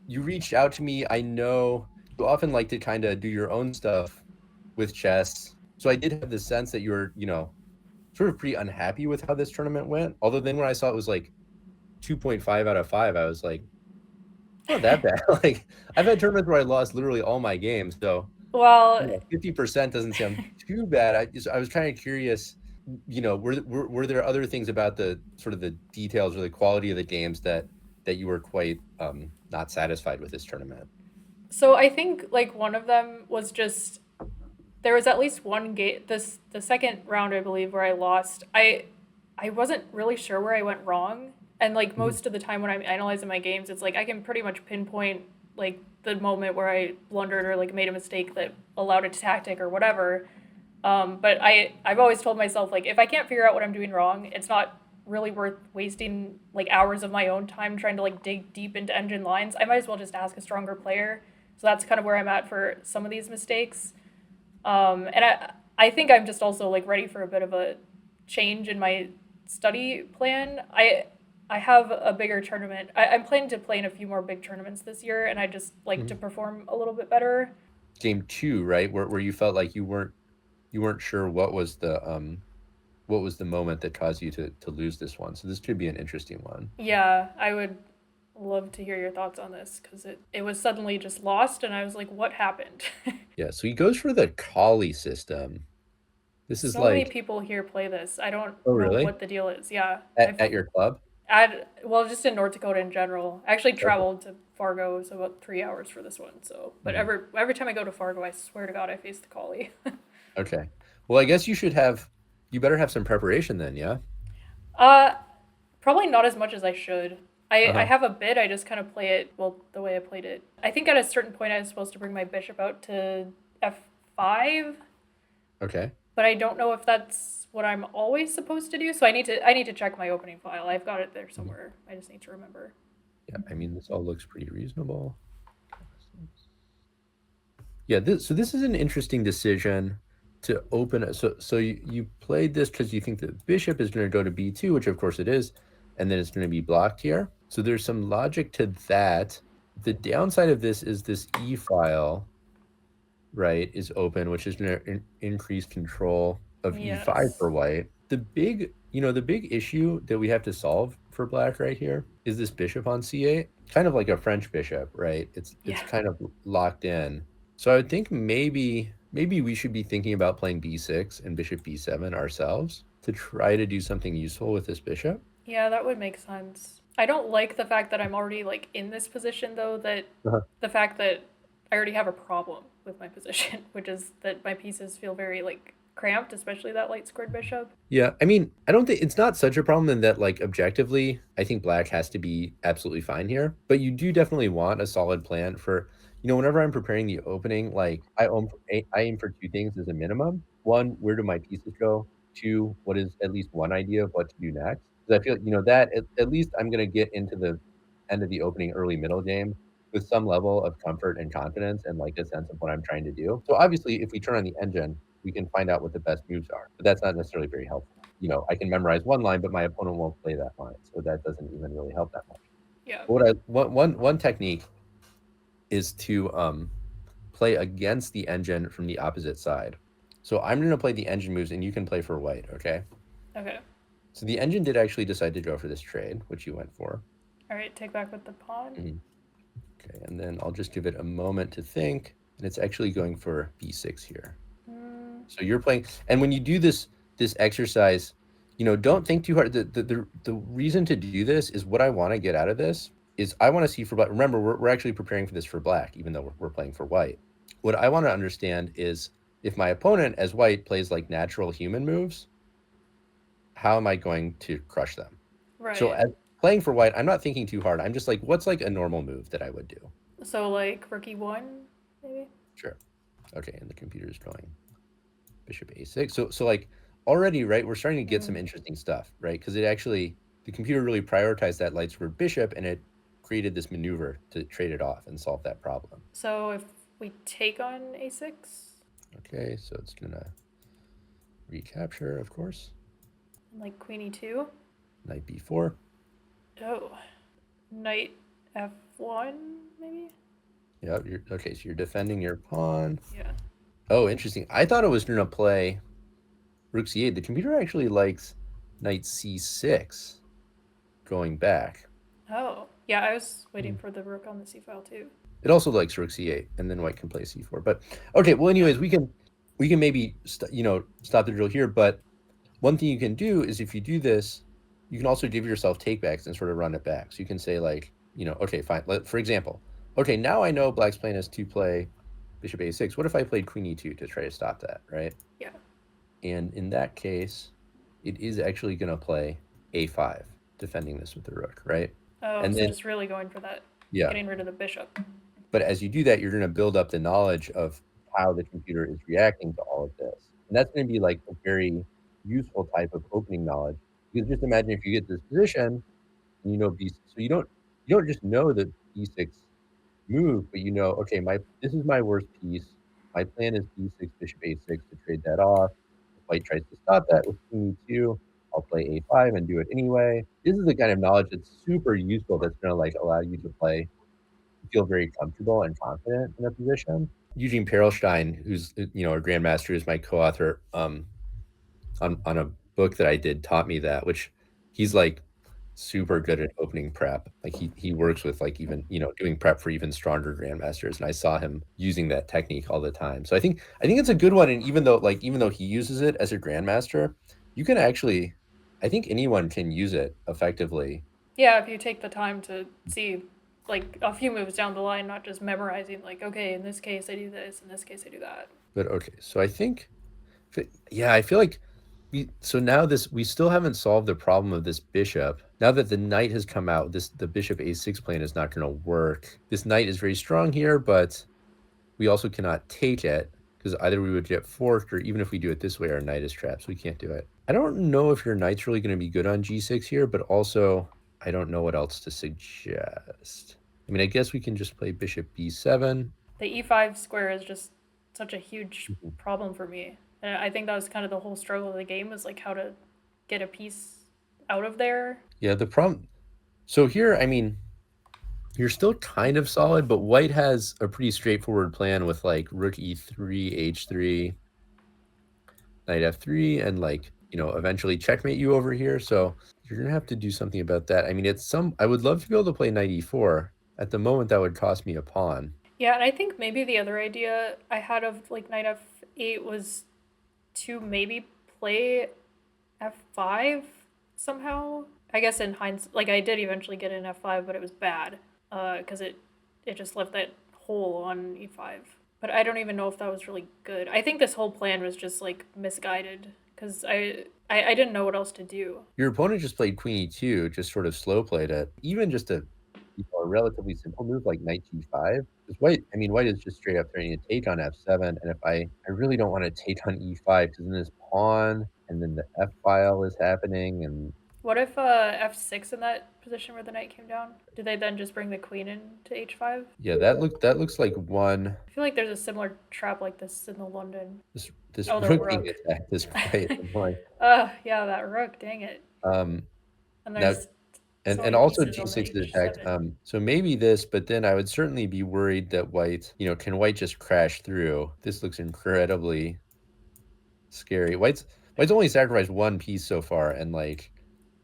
you reached out to me. I know you often like to kind of do your own stuff with chess. So I did have the sense that you were, sort of pretty unhappy with how this tournament went. Although then when I saw it was like 2.5 out of 5, I was like, not that bad. Like I've had tournaments where I lost literally all my games. So Well, 50% doesn't sound too bad. I was kind of curious, were there other things about the sort of the details or the quality of the games that you were quite not satisfied with this tournament? so I think like one of them was just there was at least one game this the second round I believe where I lost. I wasn't really sure where I went wrong. And like Mhm. most of the time when I'm analyzing my games, it's like I can pretty much pinpoint like the moment where I blundered or like made a mistake that allowed a tactic or whatever. But I've always told myself like if I can't figure out what I'm doing wrong, it's not really worth wasting like hours of my own time trying to like dig deep into engine lines. I might as well just ask a stronger player. So that's kind of where I'm at for some of these mistakes. And I think I'm just also like ready for a bit of a change in my study plan. I have a bigger tournament. I'm planning to play in a few more big tournaments this year, and I just like to Mhm. perform a little bit better. Game two, right? Where you felt like you weren't sure what was the moment that caused you to lose this one. So this could be an interesting one. Yeah, I would love to hear your thoughts on this because it was suddenly just lost, and I was like, what happened? Yeah, so he goes for the Colle system. This is So many like, people here play this. I don't oh know really? what the deal is. Yeah, I've At your club? well, just in North Dakota in general. I actually Okay. traveled to Fargo, so about 3 hours for this one. So, but Mhm. every time I go to Fargo, I swear to God, I face the Colle. Okay. Well, I guess you better have some preparation then, yeah? uh, Probably not as much as I should. I Uh-huh. have a bit. I just kind of play it well the way I played it. I think at a certain point I was supposed to bring my bishop out to f5, Okay. but I don't know if that's what I'm always supposed to do. So I need to check my opening file. I've got it there Mhm. somewhere. I just need to remember. Yeah, I mean, this all looks pretty reasonable. Yeah, this is an interesting decision to open it. So you played this because you think the bishop is going to go to b2, which of course it is, and then it's going to be blocked here. So there's some logic to that. The downside of this is this e file, right, is open, which is going to increase control of e5 Yes. for white. The big issue that we have to solve for black right here is this bishop on c8, kind of like a French bishop, right? It's Yeah. kind of locked in. So I would think maybe we should be thinking about playing b6 and bishop b7 ourselves to try to do something useful with this bishop. Yeah, that would make sense. I don't like the fact that I'm already like in this position though, that Uh-huh. the fact that I already have a problem with my position, which is that my pieces feel very like cramped, especially that light squared bishop. Yeah, I mean, I don't think it's not such a problem in that, like, objectively, I think black has to be absolutely fine here. But you do definitely want a solid plan for, whenever I'm preparing the opening, like, I aim for two things as a minimum. One, where do my pieces go? Two, what is at least one idea of what to do next? Because I feel, that at least I'm going to get into the end of the opening early middle game with some level of comfort and confidence and like a sense of what I'm trying to do. So obviously, if we turn on the engine, we can find out what the best moves are. But that's not necessarily very helpful. I can memorize one line, but my opponent won't play that line, so that doesn't even really help that much. Yeah. What I one technique is to play against the engine from the opposite side. So I'm going to play the engine moves, and you can play for white. Okay. Okay. So the engine did actually decide to go for this trade, which you went for. All right. Take back with the pawn. Mhm. Okay, and then I'll just give it a moment to think, and it's actually going for b6 here. Mm, So you're playing, and when you do this exercise, don't think too hard. The reason to do this is what I want to get out of this is I want to see for black. Remember, we're actually preparing for this for black, even though we're playing for white. What I want to understand is if my opponent as white plays like natural human moves, how am I going to crush them? So right. as playing for white, I'm not thinking too hard. I'm just like, what's like a normal move that I would do? So like rookie one, maybe. Sure. Okay, and the computer is going bishop a6. So like already, right, we're starting to get some Mm. interesting stuff, right? Because the computer really prioritized that light squared bishop, and it created this maneuver to trade it off and solve that problem. So if we take on a6, Okay, so it's gonna recapture, of course. like queen e2. Knight b4. Oh, knight f1. maybe? Yep, okay, so you're defending your pawn. Yeah. Oh, interesting. I thought it was going to play rook c8. The computer actually likes knight c6 going back. Oh. Yeah, I was waiting for the rook on the c file too. It also likes rook c8, and then white can play c4. But okay, well, anyways, we can maybe stop the drill here. But one thing you can do is if you do this, you can also give yourself takebacks and sort of run it back. So you can say like, okay, fine. For example, okay, now I know black's plan is to play bishop a6. What if I played queen e2 to try to stop that, right? Yeah. And in that case, it is actually going to play a5, defending this with the rook, right? Oh, And so then just really going for that. yeah. Getting rid of the bishop. But as you do that, you're going to build up the knowledge of how the computer is reacting to all of this. And that's going to be like a very useful type of opening knowledge. Because just imagine if you get this position and you know b6. So you don't just know the b6 move, but you know, okay, this is my worst piece. My plan is b6, bishop a6 to trade that off. If white tries to stop that with queen e2, I'll play a5 and do it anyway. This is the kind of knowledge that's super useful that's going to like allow you to feel very comfortable and confident in a position. Eugene Perelstein, who's a grandmaster, is my co-author on a book that I did, taught me that, which he's like super good at opening prep. Like he works with like even doing prep for even stronger grandmasters, and I saw him using that technique all the time. So I think it's a good one. And even though he uses it as a grandmaster, you can actually, I think anyone can use it effectively. Yeah, if you take the time to see like a few moves down the line, not just memorizing like, okay, in this case I do this, in this case I do that. But okay, so I think, yeah, I feel like we still haven't solved the problem of this bishop. Now that the knight has come out, the bishop a6 plan is not going to work. This knight is very strong here, but we also cannot take it because either we would get forked, or even if we do it this way, our knight is trapped, so we can't do it. I don't know if your knight's really going to be good on g6 here, but also I don't know what else to suggest. I mean, I guess we can just play bishop b7. The e5 square is just such a huge problem for me. And I think that was kind of the whole struggle of the game, was like how to get a piece out of there. Yeah, the problem. So here, I mean, you're still kind of solid, but white has a pretty straightforward plan with like rook e3, h3, knight f3, and like, eventually checkmate you over here. So you're going to have to do something about that. I mean, I would love to be able to play knight e4. At the moment, that would cost me a pawn. Yeah, and I think maybe the other idea I had of like knight f8 was to maybe play f5 somehow. I guess in hindsight, like I did eventually get an f5, but it was bad because it just left that hole on e5. But I don't even know if that was really good. I think this whole plan was just like misguided because I didn't know what else to do. Your opponent just played queen e2, just sort of slow played it. Even just a relatively simple move like knight g5. Because white is just straight up threatening to take on f7, and if I really don't want to take on e5 because then this pawn and then the f file is happening. And what if f6 in that position where the knight came down? Do they then just bring the queen in to h5? Yeah, that looks like one. I feel like there's a similar trap like this in the London. This rook being attacked is right. Yeah, that rook, dang it. And there's and also g6 is attacked. So maybe this, but then I would certainly be worried that white, can white just crash through? This looks incredibly scary. White's only sacrificed one piece so far, and like,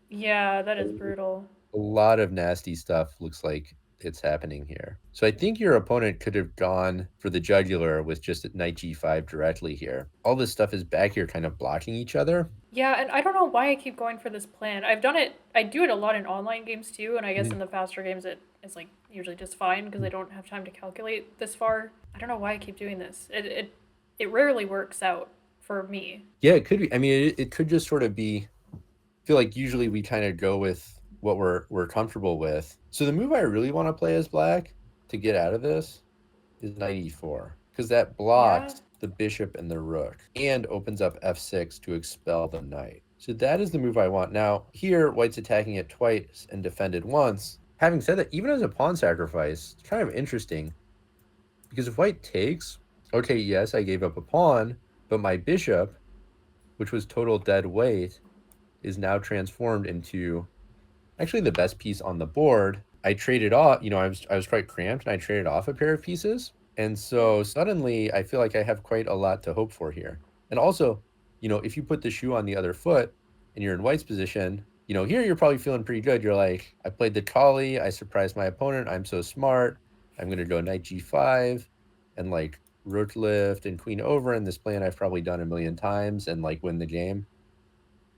yeah, that is brutal. A lot of nasty stuff looks like it's happening here. So I think your opponent could have gone for the jugular with just knight g5 directly here. All this stuff is back here kind of blocking each other. Yeah, and I don't know why I keep going for this plan. I do it a lot in online games too, and I guess in the faster games it's like usually just fine because I don't have time to calculate this far. I don't know why I keep doing this. It rarely works out for me. Yeah, it could be. I mean, it could just sort of be, I feel like usually we kind of go with what we're comfortable with. So the move I really want to play as black to get out of this is knight e4, because that blocks the bishop and the rook and opens up f6 to expel the knight. So that is the move I want. Now here, white's attacking it twice and defended once. Having said that, even as a pawn sacrifice, it's kind of interesting, because if white takes, okay, yes, I gave up a pawn, but my bishop, which was total dead weight, is now transformed into actually the best piece on the board. I traded off, I was quite cramped and I traded off a pair of pieces. And so suddenly I feel like I have quite a lot to hope for here. And also, if you put the shoe on the other foot and you're in white's position, here you're probably feeling pretty good. You're like, I played the Colle, I surprised my opponent, I'm so smart. I'm gonna go knight g5 and like rook lift and queen over, and this plan I've probably done a million times and like win the game.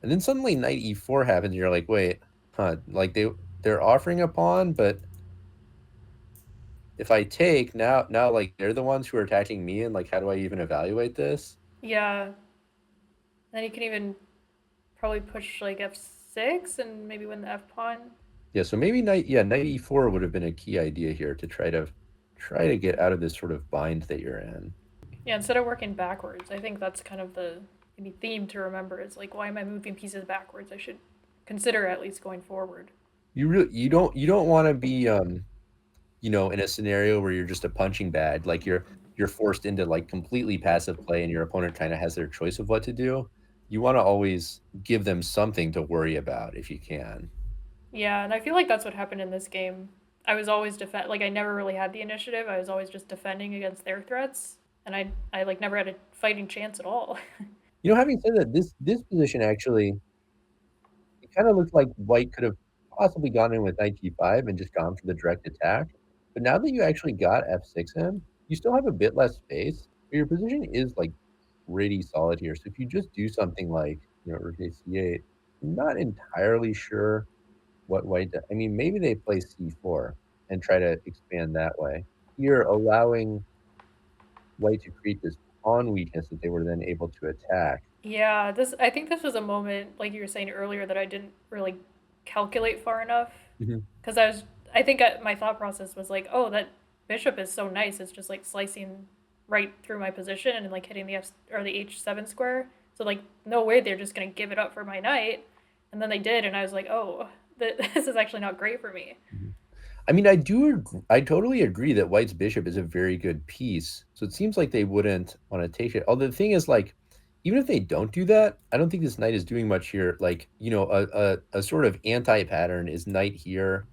And then suddenly knight e4 happens, and you're like, wait, huh? Like they're offering a pawn, but if I take now like they're the ones who are attacking me, and like how do I even evaluate this? Yeah. Then you can even probably push like f6 and maybe win the f pawn. Yeah, so maybe knight e4 would have been a key idea here to try to get out of this sort of bind that you're in. Yeah, instead of working backwards, I think that's kind of the maybe theme to remember is like, why am I moving pieces backwards? I should consider at least going forward. You don't want to be in a scenario where you're just a punching bag, like you're forced into like completely passive play and your opponent kind of has their choice of what to do. You want to always give them something to worry about if you can. Yeah, and I feel like that's what happened in this game. I was always like I never really had the initiative. I was always just defending against their threats, and I like never had a fighting chance at all. Having said that, this position actually, it kind of looked like white could have possibly gone in with knight g5 and just gone for the direct attack. But now that you actually got f6 in, you still have a bit less space, but your position is like pretty solid here. So if you just do something like, rook a c8, I'm not entirely sure what white does. I mean, maybe they play c4 and try to expand that way. Here, allowing white to create this pawn weakness that they were then able to attack. Yeah, this I think this was a moment like you were saying earlier that I didn't really calculate far enough Mhm. because I think my thought process was like, oh, that bishop is so nice. It's just like slicing right through my position and like hitting the f or the h7 square. So like no way they're just gonna give it up for my knight, and then they did, and I was like, oh, this is actually not great for me. Mhm. I mean, I totally agree that white's bishop is a very good piece. So it seems like they wouldn't want to take it. Although the thing is, like, even if they don't do that, I don't think this knight is doing much here. Like, a sort of anti-pattern is knight here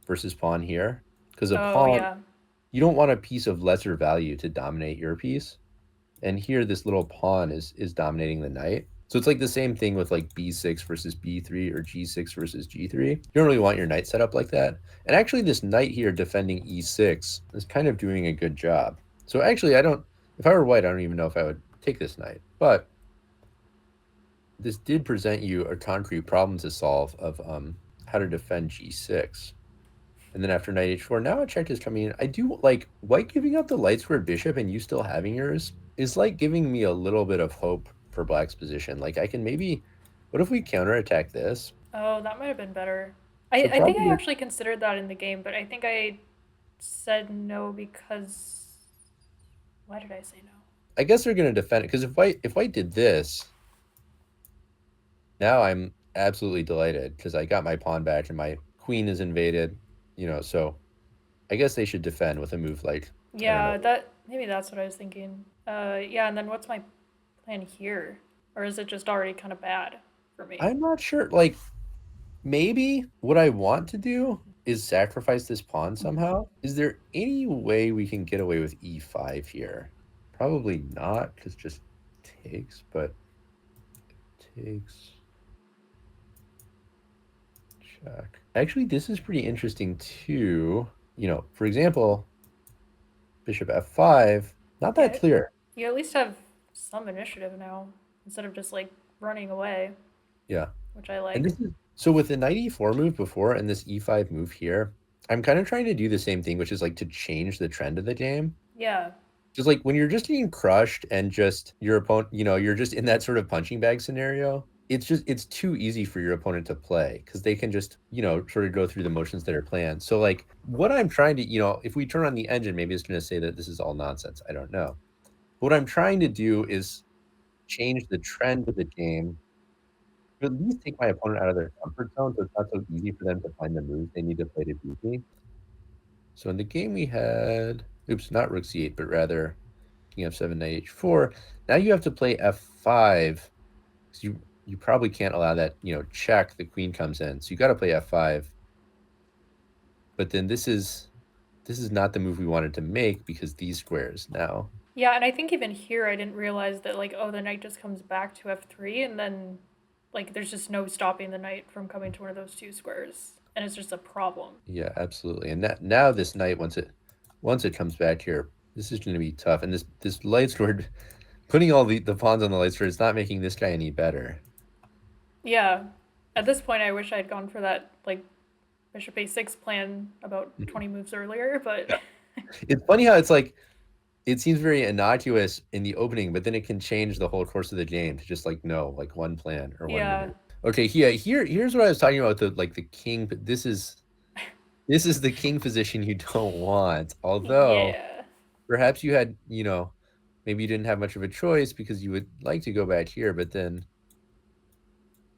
versus pawn here. Because a Oh pawn, yeah, you don't want a piece of lesser value to dominate your piece. And here this little pawn is dominating the knight. So it's like the same thing with like b6 versus b3 or g6 versus g3. You don't really want your knight set up like that. And actually this knight here defending e6 is kind of doing a good job. So actually if I were white, I don't even know if I would take this knight. But this did present you a concrete problem to solve of how to defend g6. And then after knight h4, now a check is coming in. I do like white giving up the light squared bishop and you still having yours is like giving me a little bit of hope for black's position. Like I can maybe, what if we counterattack this? oh that might have been better. So I think I probably, actually considered that in the game, but I think I said no because why did I say no? I guess they're going to defend it because if white did this, now I'm absolutely delighted because I got my pawn back and my queen is invaded, so I guess they should defend with a move like, I don't know. Yeah, that maybe that's what I was thinking. Yeah, and then what's my plan here? Or is it just already kind of bad for me? I'm not sure. Like maybe what I want to do is sacrifice this pawn somehow. Is there any way we can get away with e5 here? Probably not, because just takes, but takes, check. Actually, this is pretty interesting too. For example, bishop f5, not that Yeah, clear. you at least have some initiative now instead of just like running away, Yeah. which I And like. this is, so with the knight e4 move before and this e5 move here, I'm kind of trying to do the same thing, which is like to change the trend of the game. Yeah. Just like when you're just getting crushed and just your opponent, you're just in that sort of punching bag scenario, it's too easy for your opponent to play because they can just, sort of go through the motions that are planned. So like what I'm trying to, if we turn on the engine, maybe it's going to say that this is all nonsense. I don't know. What I'm trying to do is change the trend of the game to at least take my opponent out of their comfort zone so it's not so easy for them to find the moves they need to play to beat me. So in the game we had, oops, not rook c8, but rather king f7, knight h4. Now you have to play f5 because you probably can't allow that, check, the queen comes in. So you got to play f5. but then this is not the move we wanted to make because these squares now. Yeah, and I think even here I didn't realize that like, oh, the knight just comes back to f3 and then like there's just no stopping the knight from coming to one of those two squares. And it's just a problem. Yeah, absolutely. And that now this knight once it comes back here, this is going to be tough. And this light square, putting all the pawns on the light square is not making this guy any better. Yeah. At this point I wish I had gone for that like bishop a6 plan about 20 moves earlier, but Yeah. It's funny how it's like it seems very innocuous in the opening, but then it can change the whole course of the game to just like no, like one plan or one yeah. move. Okay, yeah, here's what I was talking about, the king. This is the king position you don't want. Although Yeah. perhaps you had, maybe you didn't have much of a choice because you would like to go back here, but then,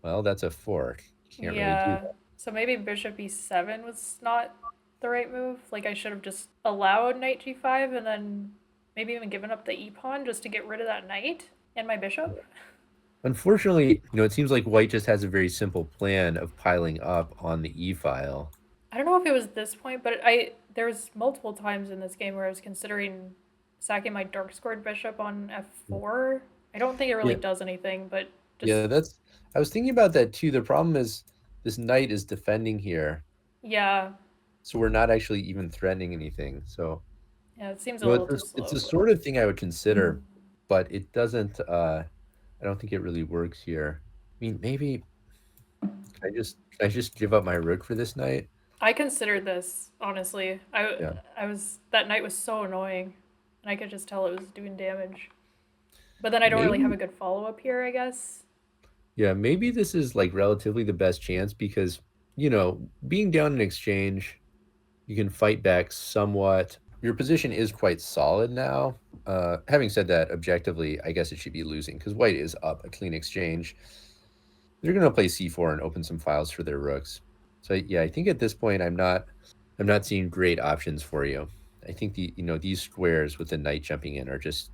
well, that's a fork. You can't really do Yeah. that. So maybe bishop e7 was not the right move. Like I should have just allowed knight g5 and then maybe even given up the e pawn just to get rid of that knight and my bishop. Unfortunately, it seems like white just has a very simple plan of piling up on the e file. I don't know if it was this point, but there was multiple times in this game where I was considering sacking my dark squared bishop on f4. I don't think it really Yeah, does anything, but just yeah, I was thinking about that too. The problem is this knight is defending here, yeah, so we're not actually even threatening anything. So, yeah, it seems a little too it's slow. a sort of thing I would consider, but it doesn't. I don't think it really works here. I mean, maybe can I just give up my rook for this knight? I considered this honestly. Yeah, I was that knight was so annoying, and I could just tell it was doing damage. But then I don't really have maybe. a good follow up here, I guess. Yeah, maybe this is like relatively the best chance because being down in exchange, you can fight back somewhat. Your position is quite solid now. Having said that, objectively, I guess it should be losing because white is up a clean exchange. They're going to play c4 and open some files for their rooks. So yeah, I think at this point I'm not seeing great options for you. I think these squares with the knight jumping in are just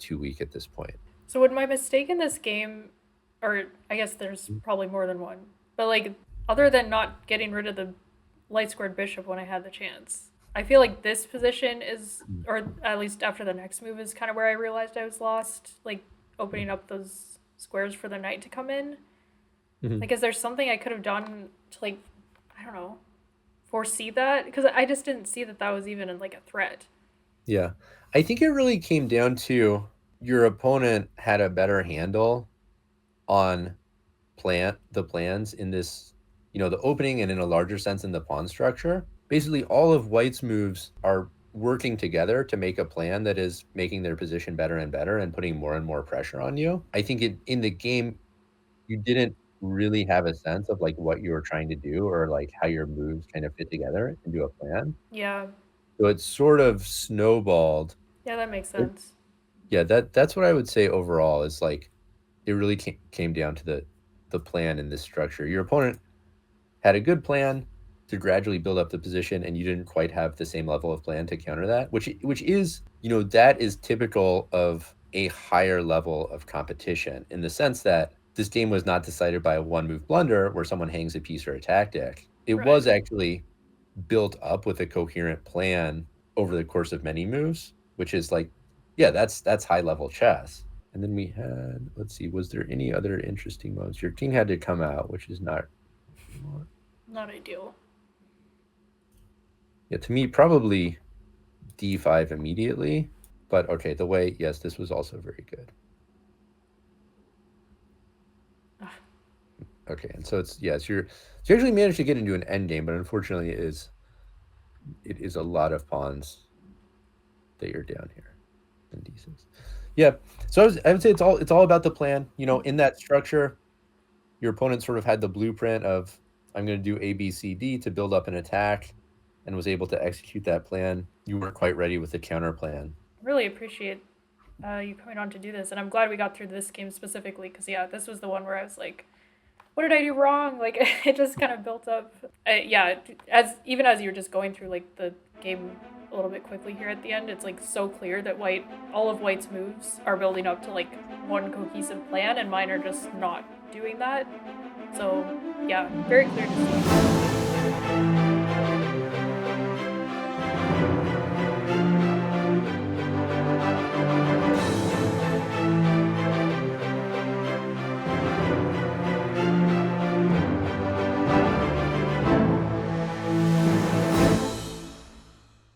too weak at this point. So would my mistake in this game, or I guess there's probably more than one, but like other than not getting rid of the light squared bishop when I had the chance, I feel like this position is, or at least after the next move, is kind of where I realized I was lost. Like opening up those squares for the knight to come in. Mhm. Like, is there something I could have done to like, I don't know, foresee that? Because I just didn't see that that was even like a threat. Yeah. I think it really came down to your opponent had a better handle on the plans in this, the opening and in a larger sense in the pawn structure. Basically, all of white's moves are working together to make a plan that is making their position better and better and putting more and more pressure on you. I think in the game, you didn't really have a sense of like what you were trying to do or like how your moves kind of fit together into a plan. Yeah. So it sort of snowballed. Yeah, that makes sense. Yeah, that's what I would say overall is like it really came down to the plan in this structure. Your opponent had a good plan to gradually build up the position, and you didn't quite have the same level of plan to counter that, which is that is typical of a higher level of competition in the sense that this game was not decided by a one move blunder where someone hangs a piece or a tactic. It Right. was actually built up with a coherent plan over the course of many moves, which is like, yeah, that's high level chess. And then we had, let's see, was there any other interesting moves? Your king had to come out, which is not. Not ideal. Yeah, to me, probably d5 immediately. But okay, yes, this was also very good. Okay, and so it's yes, you actually managed to get into an endgame, but unfortunately, it is a lot of pawns that you're down here in d6. Yeah, so I would say it's all about the plan. In that structure, your opponent sort of had the blueprint of I'm going to do A, B, C, D to build up an attack, and was able to execute that plan. You weren't quite ready with the counter plan. Really appreciate you coming on to do this, and I'm glad we got through this game specifically because yeah, this was the one where I was like, what did I do wrong? Like it just kind of built up. Yeah, as you're just going through like the game a little bit quickly here at the end, it's like so clear that all of white's moves are building up to like one cohesive plan, and mine are just not doing that. So yeah, very clear to see.